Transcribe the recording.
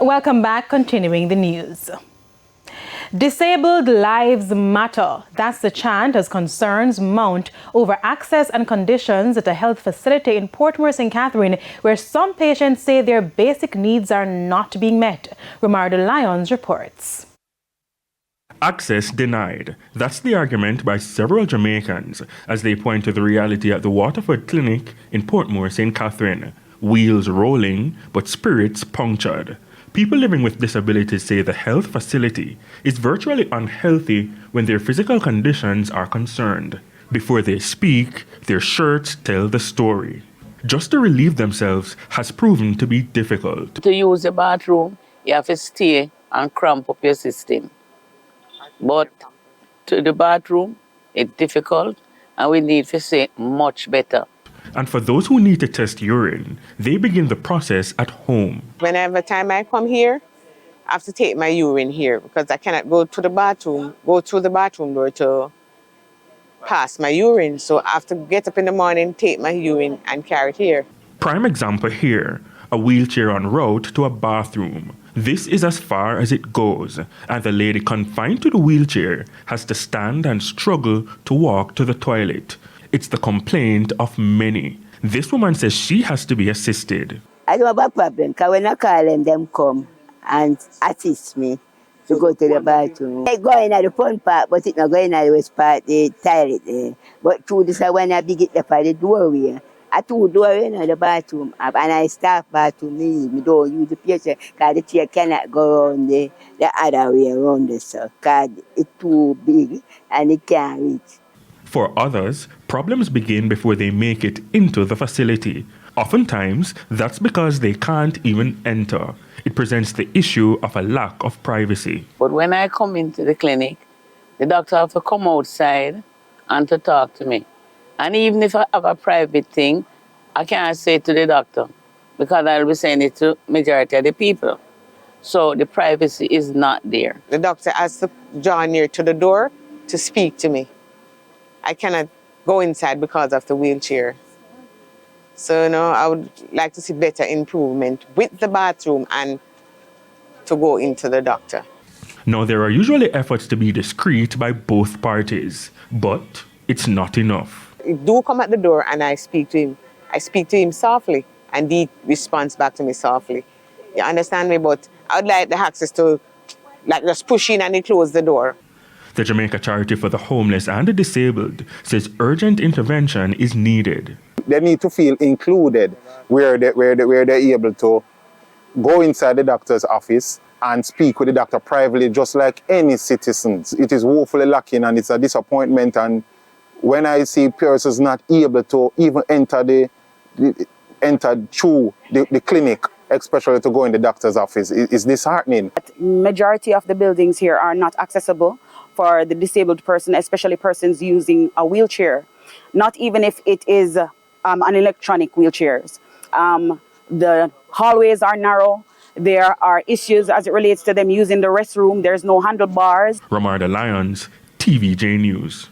Welcome back, continuing the news. Disabled lives matter. That's the chant as concerns mount over access and conditions at a health facility in Portmore, St. Catherine, where some patients say their basic needs are not being met. Romardo Lyons reports. Access denied. That's the argument by several Jamaicans as they point to the reality at the Waterford clinic in Portmore, St. Catherine. Wheels rolling, but spirits punctured. People living with disabilities say the health facility is virtually unhealthy when their physical conditions are concerned. Before they speak, their shirts tell the story. Just to relieve themselves has proven to be difficult. To use the bathroom, you have to stay and cramp up your system. But to the bathroom, it's difficult, and we need to say much better. And for those who need to test urine, they begin the process at home. Whenever time I come here, I have to take my urine here because I cannot go through the bathroom door to pass my urine. So I have to get up in the morning, take my urine and carry it here. Prime example here, a wheelchair en route to a bathroom. This is as far as it goes, and the lady confined to the wheelchair has to stand and struggle to walk to the toilet. It's the complaint of many. This woman says she has to be assisted. I don't have a problem, because when I call them come and assist me to go to the bathroom. I go in at the front part, but it's not going at the west part, the toilet there. But through this, when I big it up at the doorway, I two doorway in the bathroom, and I start bathroom, me don't use the picture, because the chair cannot go around the other way around the so because it's too big and it can't reach. For others, problems begin before they make it into the facility. Oftentimes, that's because they can't even enter. It presents the issue of a lack of privacy. But when I come into the clinic, the doctor has to come outside and to talk to me. And even if I have a private thing, I can't say it to the doctor because I'll be saying it to majority of the people. So the privacy is not there. The doctor has to draw near to the door to speak to me. I cannot go inside because of the wheelchair. So, I would like to see better improvement with the bathroom and to go into the doctor. Now, there are usually efforts to be discreet by both parties, but it's not enough. I do come at the door and I speak to him. I speak to him softly and he responds back to me softly. You understand me? But I would like the access to just push in and he close the door. The Jamaica Charity for the Homeless and the Disabled says urgent intervention is needed. They need to feel included where they're able to go inside the doctor's office and speak with the doctor privately just like any citizens. It is woefully lacking and it's a disappointment. And when I see persons not able to even enter through the clinic, especially to go in the doctor's office, it's disheartening. Majority of the buildings here are not accessible for the disabled person, especially persons using a wheelchair, not even if it is an electronic wheelchairs. The hallways are narrow. There are issues as it relates to them using the restroom. There's no handlebars. Romardo Lyons, TVJ News.